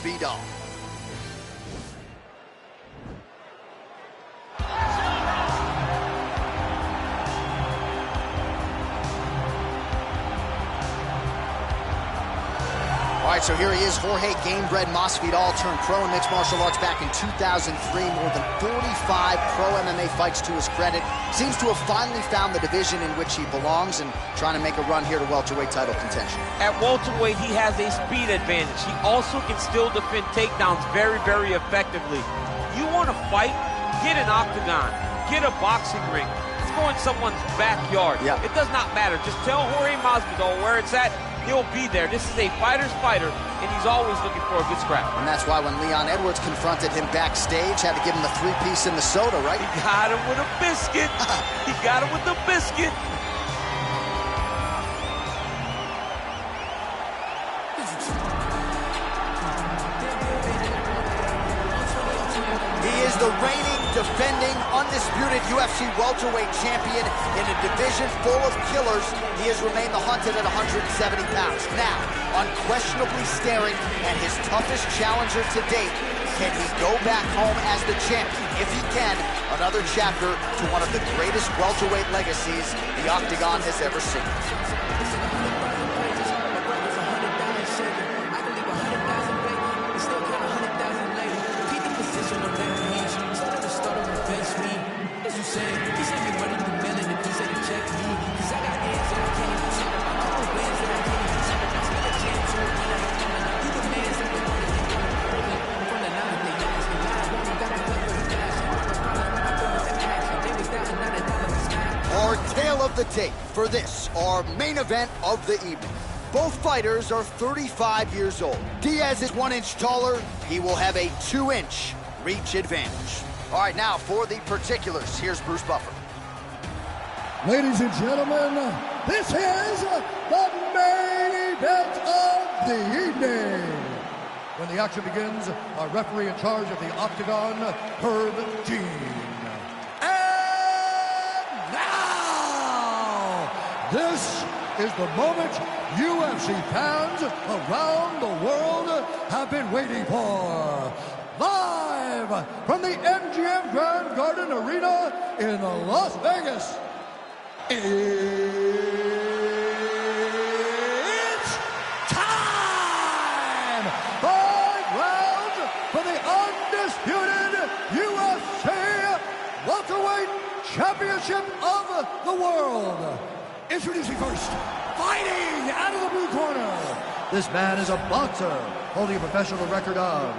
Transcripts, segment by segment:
Masvidal. All right, so here he is, Jorge Gamebred Masvidal turned pro in mixed martial arts back in 2003. More than 45 pro MMA fights to his credit. Seems to have finally found the division in which he belongs and trying to make a run here to welterweight title contention. At welterweight, he has a speed advantage. He also can still defend takedowns very, very effectively. You want to fight? Get an octagon. Get a boxing ring. Let's go in someone's backyard. Yeah. It does not matter. Just tell Jorge Masvidal where it's at. He'll be there. This is a fighter's fighter, and he's always looking for a good scrap. And that's why when Leon Edwards confronted him backstage, had to give him the 3-piece in the soda, right? He got him with a biscuit. He got him with the biscuit. He is the reigning, defending, undisputed UFC welterweight champion in a division full of killers. He has remained the hunted at 170 pounds. Now, unquestionably staring at his toughest challenger to date. Can he go back home as the champion? If he can, another chapter to one of the greatest welterweight legacies the Octagon has ever seen. Tale of the tape for this, our main event of the evening. Both fighters are 35 years old. Diaz is 1 inch taller. He will have a 2-inch reach advantage. All right, now for the particulars, here's Bruce Buffer. Ladies and gentlemen, this is the main event of the evening. When the action begins, our referee in charge of the Octagon, Herb Dean. This is the moment UFC fans around the world have been waiting for. Live from the MGM Grand Garden Arena in Las Vegas. It's time! 5 rounds for the undisputed UFC welterweight championship of the world. Introducing first, fighting out of the blue corner. This man is a boxer, holding a professional record of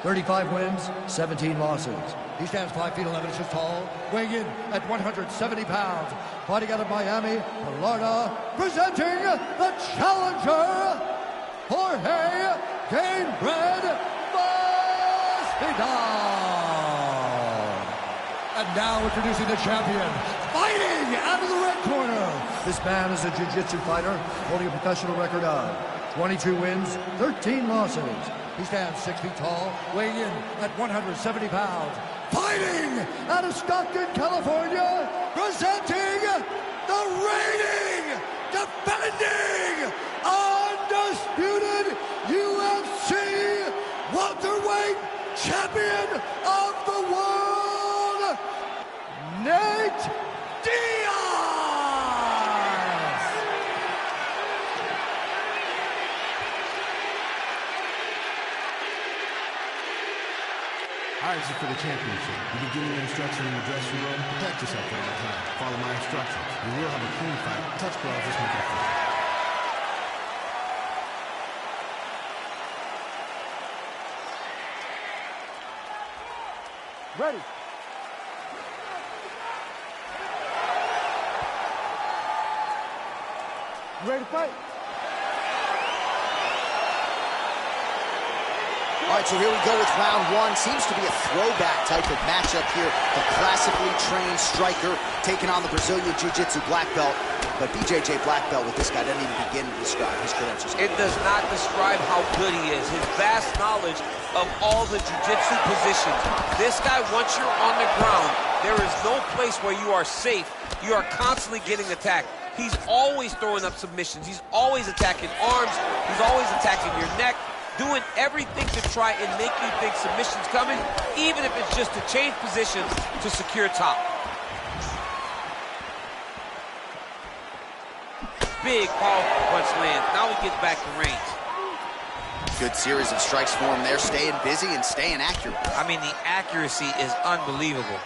35 wins, 17 losses. He stands 5 feet 11 inches tall, weighing in at 170 pounds. Fighting out of Miami, Florida, presenting the challenger, Jorge Gamebred Masvidal. And now introducing the champion, fighting out of the red corner. This man is a jiu-jitsu fighter, holding a professional record of 22 wins, 13 losses. He stands 6 feet tall, weighing in at 170 pounds. Fighting out of Stockton, California, presenting the reigning, defending, undisputed UFC welterweight champion of the world, Nate Diaz! All right, this is for the championship. You can give me an instruction in the dressing room. Protect yourself at all times. Follow my instructions. You will have a clean fight. Touch gloves, just make it fun. Ready. Ready to fight? All right, so here we go with round 1. Seems to be a throwback type of matchup here. The classically trained striker taking on the Brazilian Jiu-Jitsu black belt. But BJJ black belt with this guy doesn't even begin to describe his credentials. It does not describe how good he is. His vast knowledge of all the jiu-jitsu positions. This guy, once you're on the ground, there is no place where you are safe. You are constantly getting attacked. He's always throwing up submissions. He's always attacking arms. He's always attacking your neck. doing everything to try and make you think submission's coming, even if it's just to change positions to secure top. Big, powerful punch lands. Now he gets back to range. Good series of strikes for him there, staying busy and staying accurate. I mean, the accuracy is unbelievable.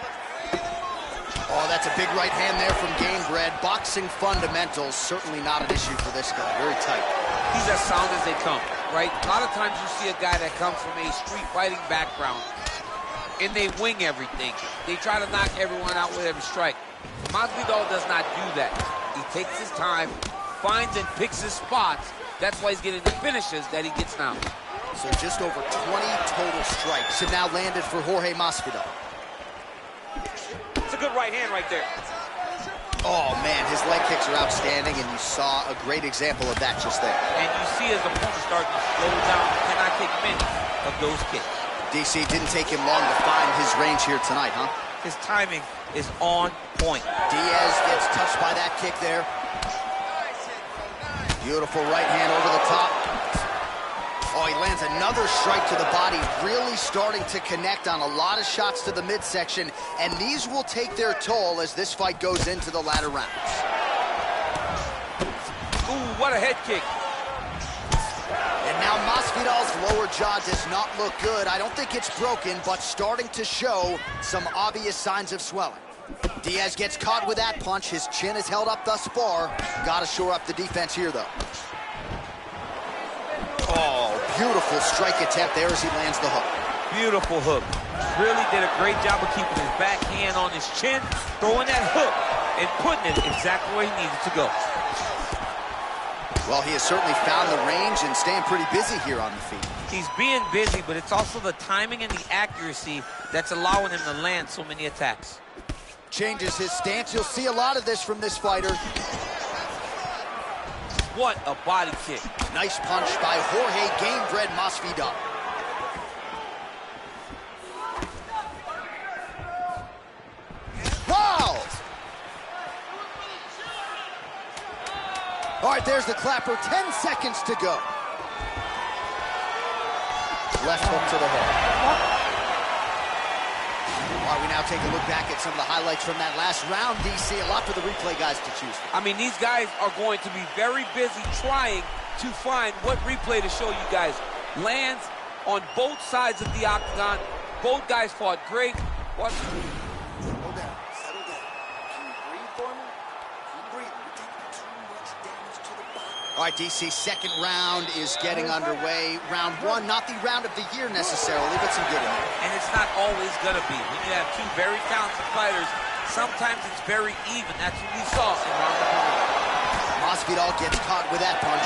Oh, that's a big right hand there from Gamebred. Boxing fundamentals, certainly not an issue for this guy. Very tight. He's as sound as they come, right? A lot of times you see a guy that comes from a street fighting background, and they wing everything. They try to knock everyone out with every strike. Masvidal does not do that. He takes his time, finds and picks his spots. That's why he's getting the finishes that he gets now. So just over 20 total strikes have now landed for Jorge Masvidal. It's a good right hand right there. Oh, man, his leg kicks are outstanding, and you saw a great example of that just there. And you see his opponent starting to slow down. He cannot take many of those kicks. DC, didn't take him long to find his range here tonight, huh? His timing is on point. Diaz gets touched by that kick there. Beautiful right hand over the top. Oh, he lands another strike to the body, really starting to connect on a lot of shots to the midsection, and these will take their toll as this fight goes into the latter rounds. Ooh, what a head kick. And now Masvidal's lower jaw does not look good. I don't think it's broken, but starting to show some obvious signs of swelling. Diaz gets caught with that punch. His chin is held up thus far. Got to shore up the defense here, though. Oh, beautiful strike attempt there as he lands the hook. Beautiful hook. Really did a great job of keeping his back hand on his chin, throwing that hook, and putting it exactly where he needed to go. Well, he has certainly found the range and staying pretty busy here on the feet. He's being busy, but it's also the timing and the accuracy that's allowing him to land so many attacks. Changes his stance. You'll see a lot of this from this fighter. What a body kick. Nice punch by Jorge Gamebred Masvidal. Wow! All right, there's the clapper. 10 seconds to go. Left hook to the head. All right, we now take a look back at some of the highlights from that last round, DC. A lot for the replay guys to choose from. I mean, these guys are going to be very busy trying to find what replay to show you guys. Lands on both sides of the octagon. Both guys fought great. Watch. Settle down. Settle down. Can you breathe for me? Keep breathing. You're taking too much damage to the body. All right, DC, second round is getting underway. Round one, not the round of the year necessarily, but some good in there. And it's not always going to be. When you have two very talented fighters, sometimes it's very even. That's what we saw in round number one. Masvidal gets caught with that punch.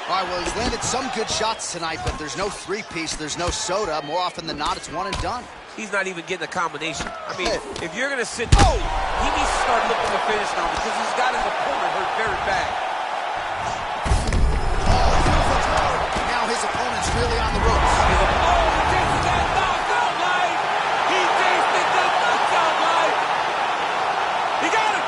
All right, well, he's landed some good shots tonight, but there's no three-piece, there's no soda. More often than not, it's one and done. He's not even getting a combination. I mean, if you're going to sit... Oh! He needs to start looking to finish now because he's got his opponent hurt very bad. Now his opponent's really on the ropes. Oh, he tasted that knockout life! He tasted the knockout life! He got him!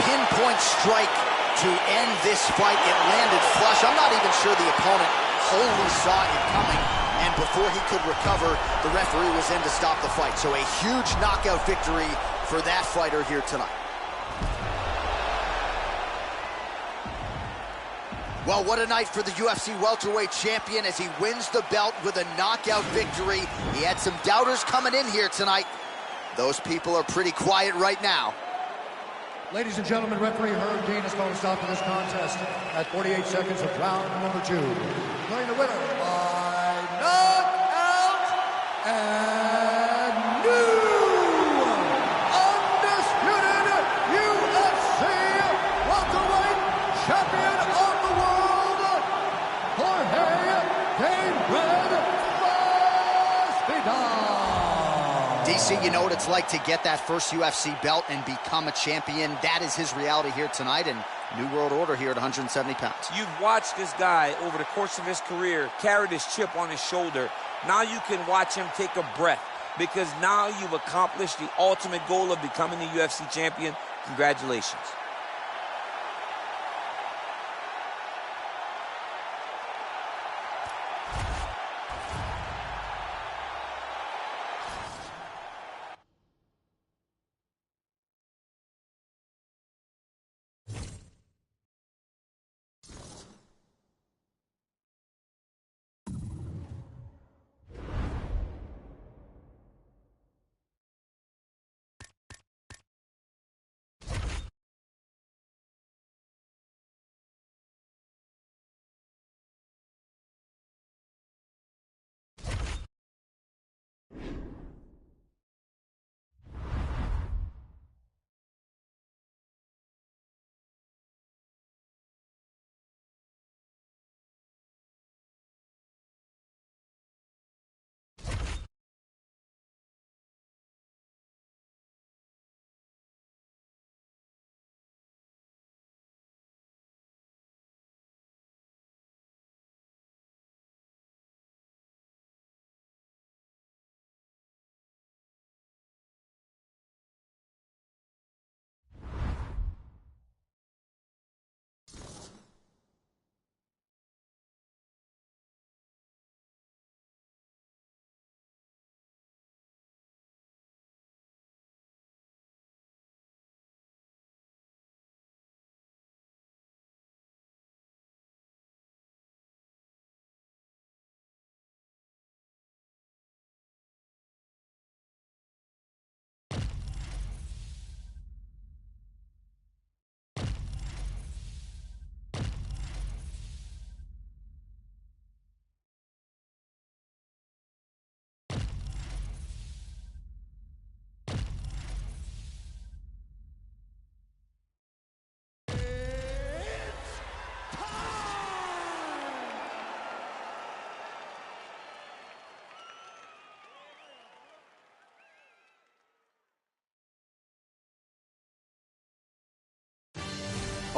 Pinpoint strike to end this fight. It landed flush. I'm not even sure the opponent wholly saw it coming, and before he could recover, the referee was in to stop the fight. So a huge knockout victory for that fighter here tonight. Well, what a night for the UFC welterweight champion as he wins the belt with a knockout victory. He had some doubters coming in here tonight. Those people are pretty quiet right now. Ladies and gentlemen, referee Herb Dean is going to stop this contest at 48 seconds of round number 2. Declaring the winner by knockout and new undisputed UFC welterweight champion of the world, Jorge Gamebred Masvidal. DC, you know what it's like to get that first UFC belt and become a champion. That is his reality here tonight, and new world order here at 170 pounds. You've watched this guy over the course of his career carry this chip on his shoulder. Now you can watch him take a breath because now you've accomplished the ultimate goal of becoming the UFC champion. Congratulations.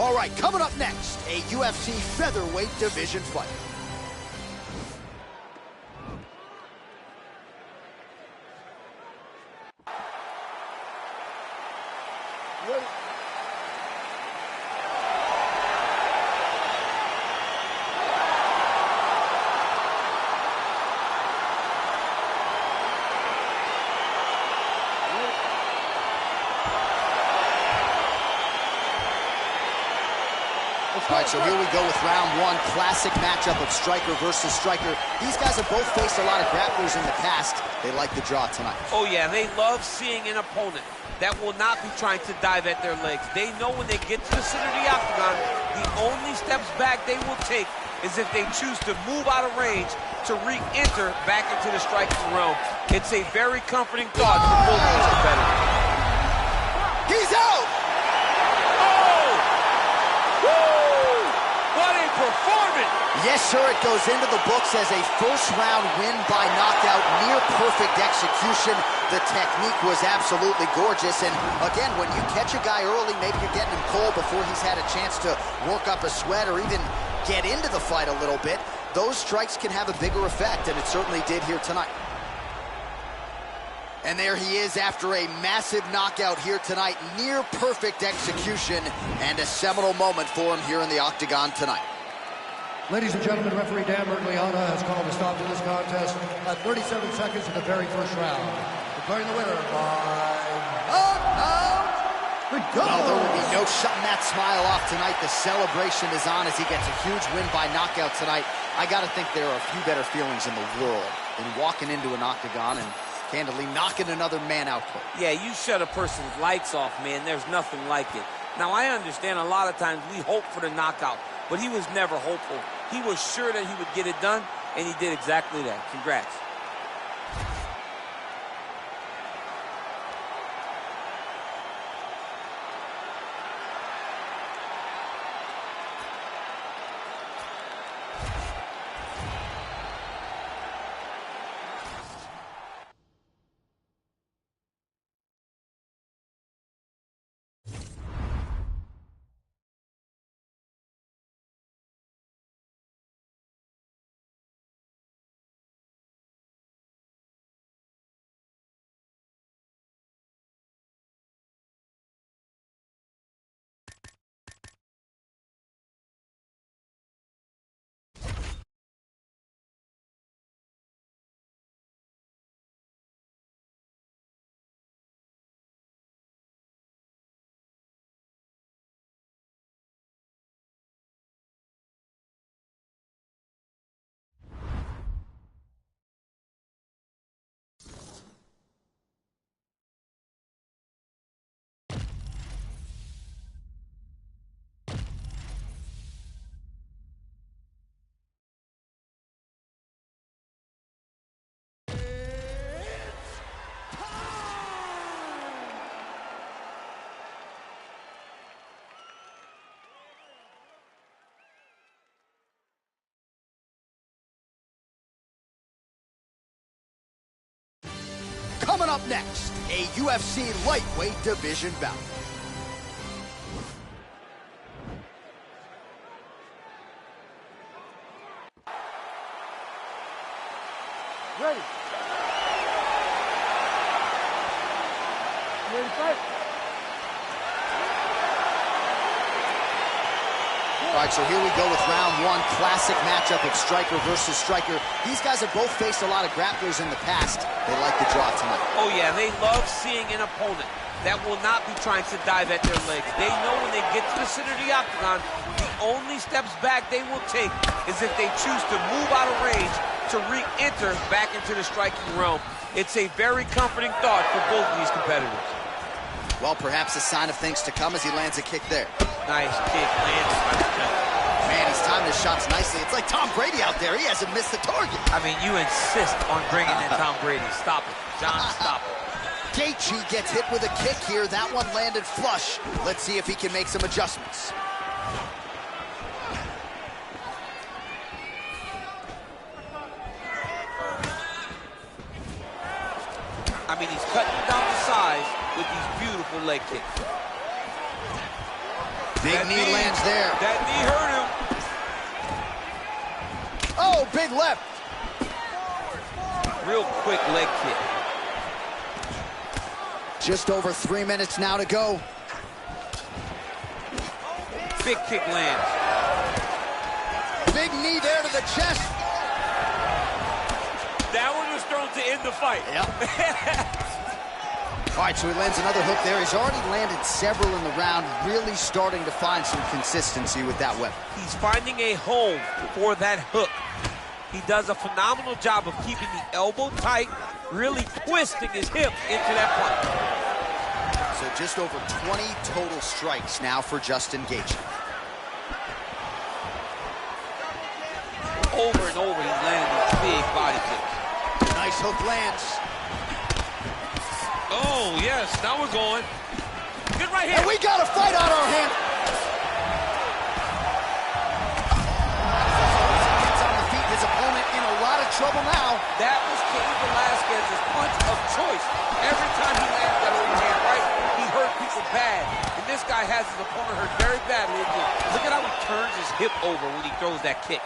All right, coming up next, a UFC featherweight division fight. All right, so here we go with round one, classic matchup of striker versus striker. These guys have both faced a lot of grapplers in the past. They like the draw tonight. Oh, yeah, they love seeing an opponent that will not be trying to dive at their legs. They know when they get to the center of the octagon, the only steps back they will take is if they choose to move out of range to re-enter back into the striking realm. It's a very comforting thought for both of these competitors. He's out! Performance. Yes, sir, it goes into the books as a first-round win by knockout, near-perfect execution. The technique was absolutely gorgeous, and again, when you catch a guy early, maybe you're getting him cold before he's had a chance to work up a sweat or even get into the fight a little bit, those strikes can have a bigger effect, and it certainly did here tonight. And there he is after a massive knockout here tonight, near-perfect execution, and a seminal moment for him here in the octagon tonight. Ladies and gentlemen, referee Dan Mergliana has called a stop to this contest at 37 seconds in the very first round. Declaring the winner by knockout. Well, there will be no shutting that smile off tonight. The celebration is on as he gets a huge win by knockout tonight. I got to think there are a few better feelings in the world than walking into an octagon and candidly knocking another man out cold. Yeah, you shut a person's lights off, man. There's nothing like it. Now, I understand a lot of times we hope for the knockout, but he was never hopeful. He was sure that he would get it done, and he did exactly that. Congrats. Coming up next, a UFC lightweight division bout. Ready. Ready to fight? All right, so here we go with round one, classic matchup of striker versus striker. These guys have both faced a lot of grapplers in the past. They like the draw tonight. Oh, yeah, they love seeing an opponent that will not be trying to dive at their legs. They know when they get to the center of the octagon, the only steps back they will take is if they choose to move out of range to re-enter back into the striking realm. It's a very comforting thought for both of these competitors. Well, perhaps a sign of things to come as he lands a kick there. Nice kick, landed. Man, he's timed his shots nicely. It's like Tom Brady out there. He hasn't missed the target. I mean, you insist on bringing in Tom Brady. Stop it. John, stop it. Gaethje gets hit with a kick here. That one landed flush. Let's see if he can make some adjustments. I mean, he's cutting down the size with these beautiful leg kicks. Big knee lands there. That knee hurt him. Oh, big left. Real quick leg kick. Just over 3 minutes now to go. Big kick lands. Big knee there to the chest. That one was thrown to end the fight. Yep. All right, so he lands another hook there. He's already landed several in the round, really starting to find some consistency with that weapon. He's finding a home for that hook. He does a phenomenal job of keeping the elbow tight, really twisting his hip into that punch. So just over 20 total strikes now for Justin Gaethje. Over and over, he's landing these big body kicks. Nice hook lands. Oh, yes, now we're going. Good right here. And we got a fight on our hands. Gets on the feet, his opponent in a lot of trouble now. That was Cain Velasquez's punch of choice. Every time he landed that overhand right, he hurt people bad. And this guy has his opponent hurt very badly again. Look at how he turns his hip over when he throws that kick.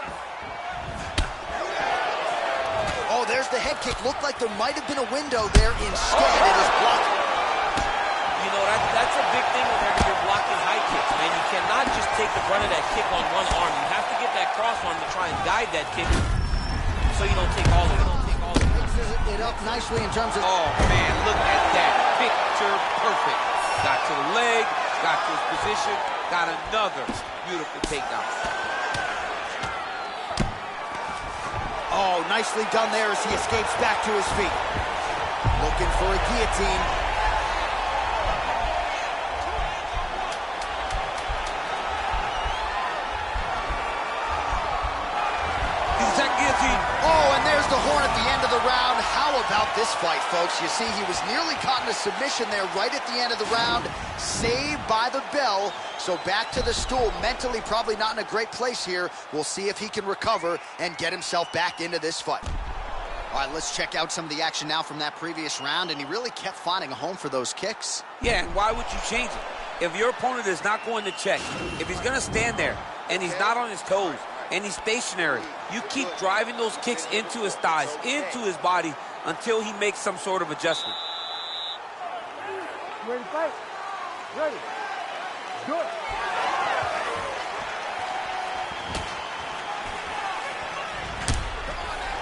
Oh, there's the head kick. Looked like there might have been a window there. Instead, it is blocked. You know, that's a big thing whenever you're blocking high kicks, man. You cannot just take the brunt of that kick on one arm. You have to get that cross arm to try and guide that kick so you don't take all of it. Mixes it up nicely in terms of... Oh, man, look at that. Picture perfect. Got to the leg, got to his position, got another beautiful takedown. Oh, nicely done there as he escapes back to his feet. Looking for a guillotine. He's attacking guillotine. Oh, and there's the horn at the end of the round. How about this fight, folks? You see, he was nearly caught in a submission there right at the end of the round. Saved by the bell. So back to the stool. Mentally probably not in a great place here. We'll see if he can recover and get himself back into this fight. All right, let's check out some of the action now from that previous round. And he really kept finding a home for those kicks. Yeah, and why would you change it? If your opponent is not going to check, if he's going to stand there and he's not on his toes and he's stationary, you keep driving those kicks into his thighs, into his body until he makes some sort of adjustment. Ready to fight? Ready. Good.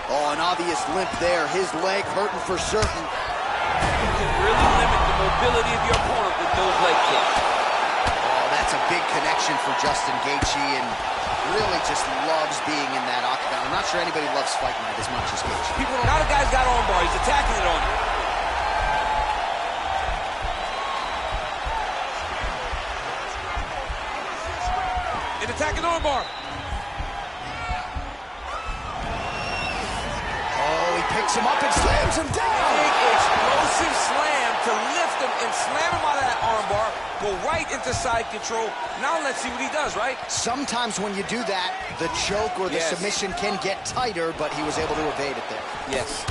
Oh, an obvious limp there. His leg hurting for certain. You can really limit the mobility of your opponent with those leg kicks. Oh, that's a big connection for Justin Gaethje, and really just loves being in that octagon. I'm not sure anybody loves Fight Night as much as Gaethje. People don't... Now the guy's got armbar. He's attacking it on you. An attacking armbar. Oh, he picks him up and slams him down. Big explosive slam to lift him and slam him out of that armbar. Go right into side control. Now let's see what he does, right? Sometimes when you do that, the choke or the submission can get tighter, but he was able to evade it there. Yes.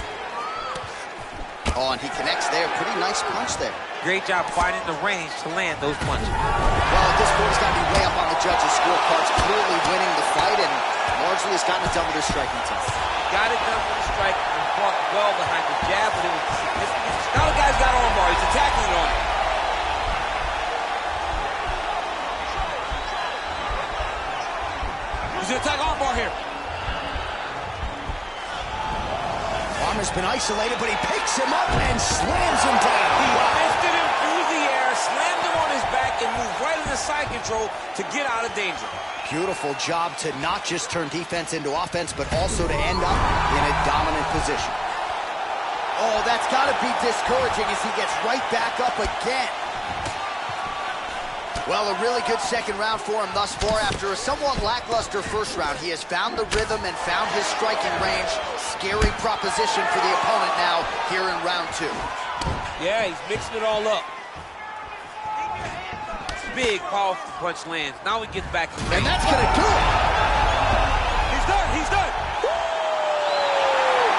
Oh, and he connects there. Pretty nice punch there. Great job finding the range to land those punches. Well, at this point, he's got to be way up on the judges' scorecards, clearly winning the fight, and largely has gotten it done with his striking team. Got it done with the strike and fought well behind the jab, but it was significant. Now the guy's got armbar. He's attacking it on him. He's going to attack armbar here. Farmer's been isolated, but he picks him up and slams him down. He lifted him through the air, slammed him on his back, and moved right into side control to get out of danger. Beautiful job to not just turn defense into offense, but also to end up in a dominant position. Oh, that's got to be discouraging as he gets right back up again. Well, a really good second round for him thus far. After a somewhat lackluster first round, he has found the rhythm and found his striking range. Scary proposition for the opponent now here in round two. Yeah, he's mixing it all up. Big, powerful punch lands. Now he gets back to the And that's going to do it. He's done. He's done.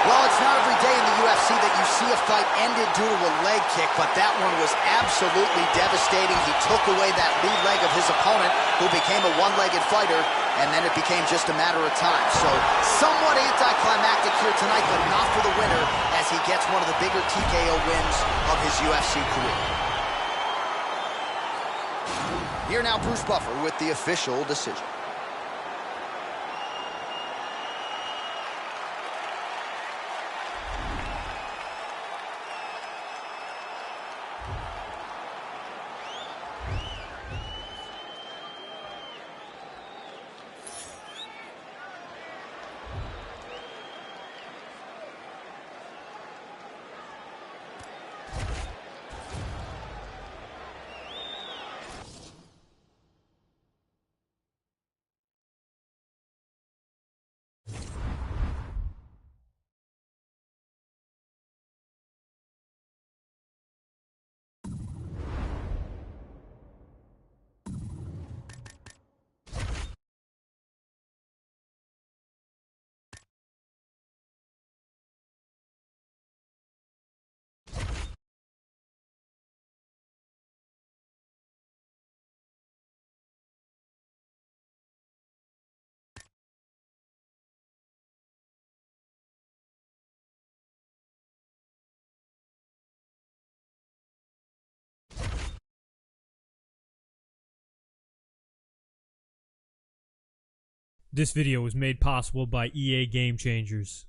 Well, it's not every day in the UFC see that you see a fight ended due to a leg kick, but that one was absolutely devastating. He took away that lead leg of his opponent, who became a one-legged fighter, and then it became just a matter of time. So somewhat anticlimactic here tonight, but not for the winner, as he gets one of the bigger TKO wins of his UFC career. Here now, Bruce Buffer with the official decision. This video was made possible by EA Game Changers.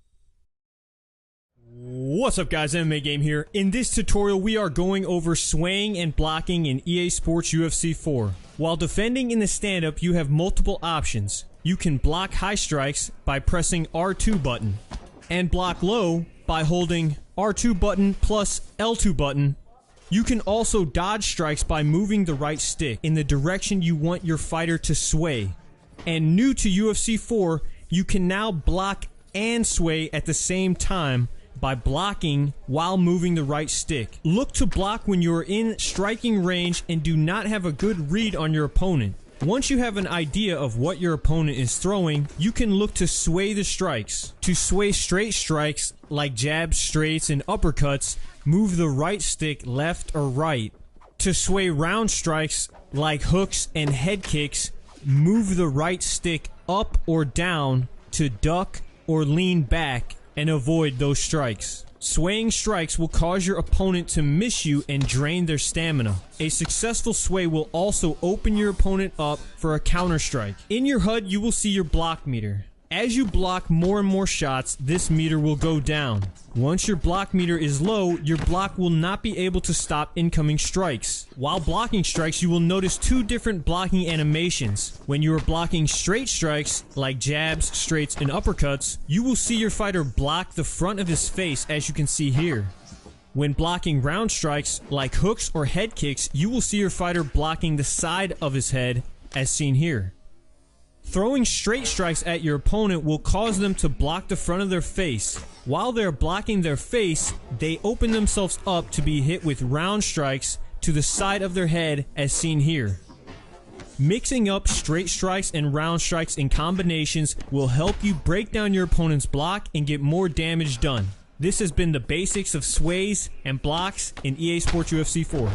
What's up guys, MMA Game here. In this tutorial we are going over swaying and blocking in EA Sports UFC 4. While defending in the stand-up you have multiple options. You can block high strikes by pressing R2 button, and block low by holding R2 button plus L2 button. You can also dodge strikes by moving the right stick in the direction you want your fighter to sway. And new to UFC 4, you can now block and sway at the same time by blocking while moving the right stick. Look to block when you are in striking range and do not have a good read on your opponent. Once you have an idea of what your opponent is throwing, you can look to sway the strikes. To sway straight strikes like jabs, straights, and uppercuts, move the right stick left or right. To sway round strikes like hooks and head kicks, move the right stick up or down to duck or lean back and avoid those strikes. Swaying strikes will cause your opponent to miss you and drain their stamina. A successful sway will also open your opponent up for a counter strike. In your HUD, you will see your block meter. As you block more and more shots, this meter will go down. Once your block meter is low, your block will not be able to stop incoming strikes. While blocking strikes, you will notice two different blocking animations. When you are blocking straight strikes, like jabs, straights, and uppercuts, you will see your fighter block the front of his face, as you can see here. When blocking round strikes, like hooks or head kicks, you will see your fighter blocking the side of his head, as seen here. Throwing straight strikes at your opponent will cause them to block the front of their face. While they're blocking their face, they open themselves up to be hit with round strikes to the side of their head, as seen here. Mixing up straight strikes and round strikes in combinations will help you break down your opponent's block and get more damage done. This has been the basics of sways and blocks in EA Sports UFC 4.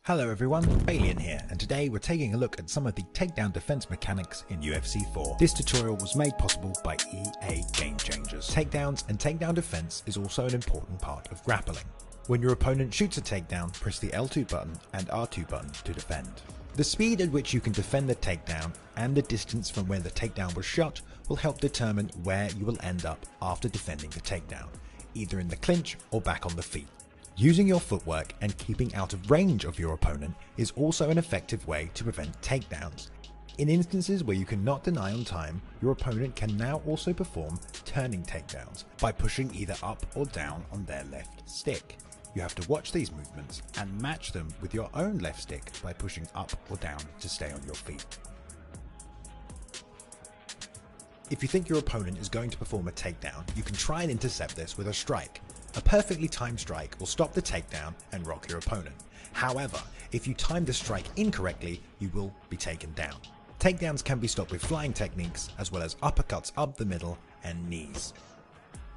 Hello everyone, Balian here, and today we're taking a look at some of the takedown defense mechanics in UFC 4. This tutorial was made possible by EA Game Changers. Takedowns and takedown defense is also an important part of grappling. When your opponent shoots a takedown, press the L2 button and R2 button to defend. The speed at which you can defend the takedown and the distance from where the takedown was shot will help determine where you will end up after defending the takedown, either in the clinch or back on the feet. Using your footwork and keeping out of range of your opponent is also an effective way to prevent takedowns. In instances where you cannot deny on time, your opponent can now also perform turning takedowns by pushing either up or down on their left stick. You have to watch these movements and match them with your own left stick by pushing up or down to stay on your feet. If you think your opponent is going to perform a takedown, you can try and intercept this with a strike. A perfectly timed strike will stop the takedown and rock your opponent. However, if you time the strike incorrectly, you will be taken down. Takedowns can be stopped with flying techniques, as well as uppercuts up the middle and knees.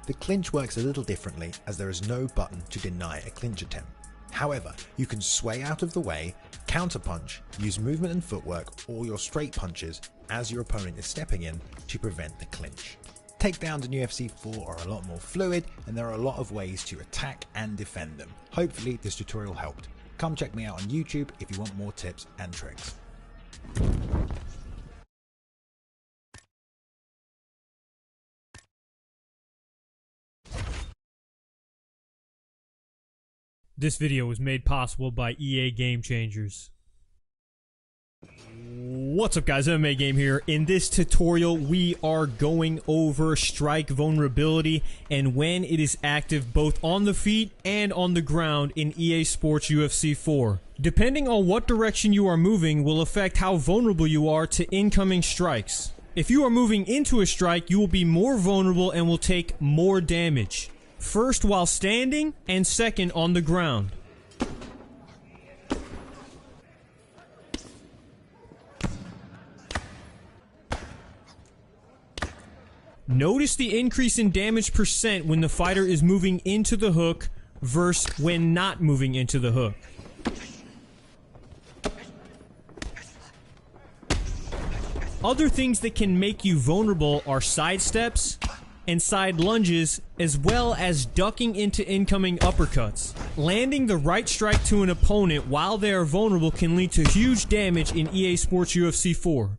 The clinch works a little differently, as there is no button to deny a clinch attempt. However, you can sway out of the way, counterpunch, use movement and footwork or your straight punches as your opponent is stepping in to prevent the clinch. Takedowns in UFC 4 are a lot more fluid, and there are a lot of ways to attack and defend them. Hopefully this tutorial helped. Come check me out on YouTube if you want more tips and tricks. This video was made possible by EA Game Changers. What's up guys, MMA Game here. In this tutorial we are going over strike vulnerability and when it is active both on the feet and on the ground in EA Sports UFC 4. Depending on what direction you are moving will affect how vulnerable you are to incoming strikes. If you are moving into a strike, you will be more vulnerable and will take more damage. First while standing, and second on the ground. Notice the increase in damage percent when the fighter is moving into the hook versus when not moving into the hook. Other things that can make you vulnerable are side steps and side lunges, as well as ducking into incoming uppercuts. Landing the right strike to an opponent while they are vulnerable can lead to huge damage in EA Sports UFC 4.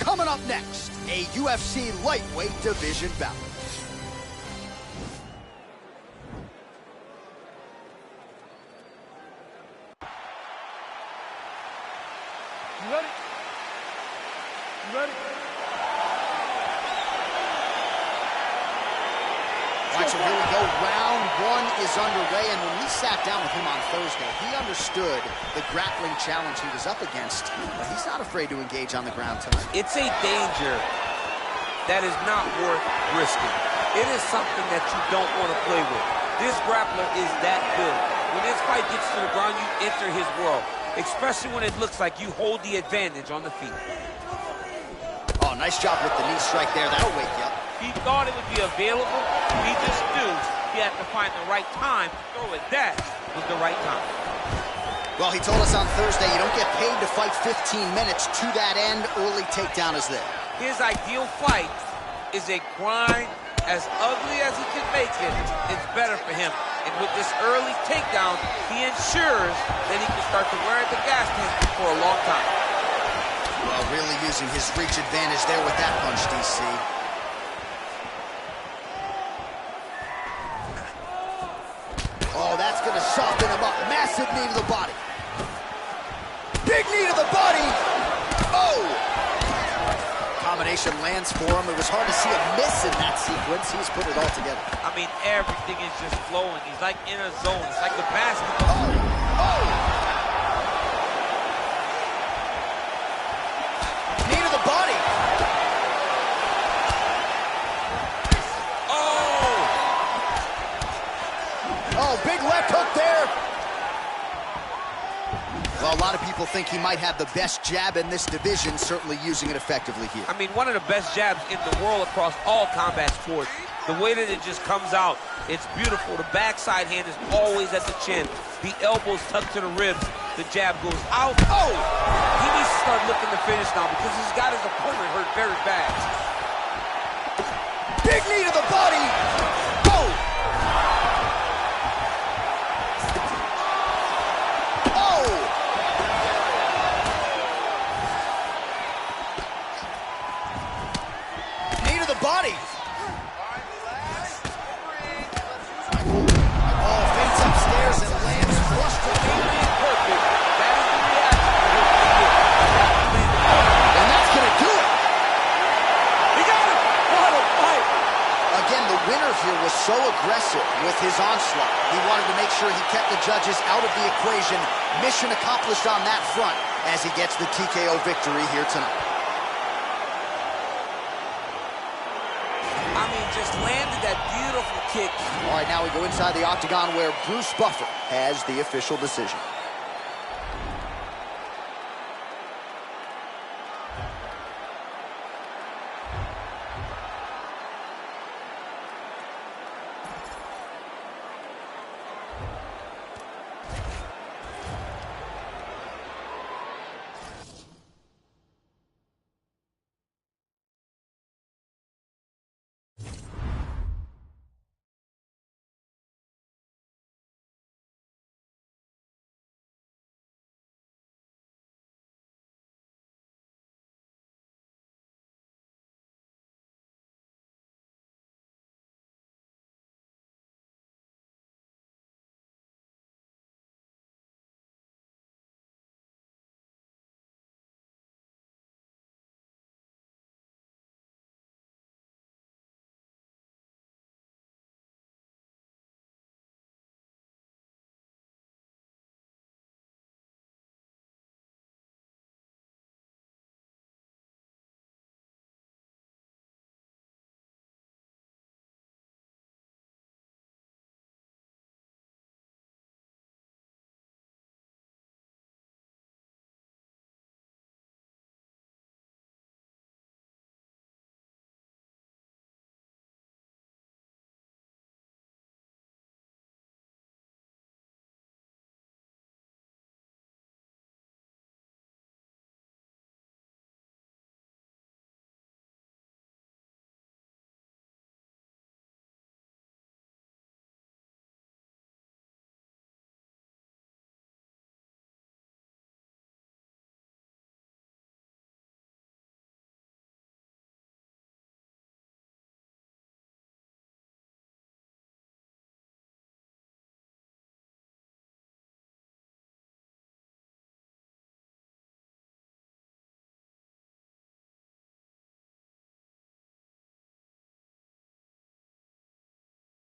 Coming up next, a UFC lightweight division bout. You ready? You ready? All right, so here we go. Round one is underway, and when we sat down with him on Thursday, he understood the grappling challenge he was up against, but he's not afraid to engage on the ground tonight. It's a danger that is not worth risking. It is something that you don't want to play with. This grappler is that good. When this fight gets to the ground, you enter his world, especially when it looks like you hold the advantage on the feet. Oh, nice job with the knee strike there. That'll wake you up. He thought it would be available. He just knew he had to find the right time to throw it. That was the right time. Well, he told us on Thursday you don't get paid to fight 15 minutes. To that end, early takedown is there. His ideal fight is a grind. As ugly as he can make it, it's better for him. And with this early takedown, he ensures that he can start to wear at the gas tank for a long time. Well, really using his reach advantage there with that punch, DC. Oh, that's going to soften him up. Massive knee to the body. Big knee to the body. Oh! Combination lands for him. It was hard to see a miss in that sequence. He's put it all together. I mean, everything is just flowing. He's like in a zone. It's like the basketball. Oh! Knee to the body. Oh, big left hook there. Well, a lot of people think he might have the best jab in this division, certainly using it effectively here. I mean, one of the best jabs in the world across all combat sports. The way that it just comes out, it's beautiful. The backside hand is always at the chin. The elbows tucked to the ribs. The jab goes out. Oh! He needs to start looking to finish now because he's got his opponent hurt very bad. Big knee to the body. Oh! Body. Oh, feints upstairs and lands flush to the perfect. That is the reaction. And that's going to do it. He got it. What a fight. Again, the winner here was so aggressive with his onslaught. He wanted to make sure he kept the judges out of the equation. Mission accomplished on that front as he gets the TKO victory here tonight. Just landed that beautiful kick. All right, now we go inside the octagon where Bruce Buffer has the official decision.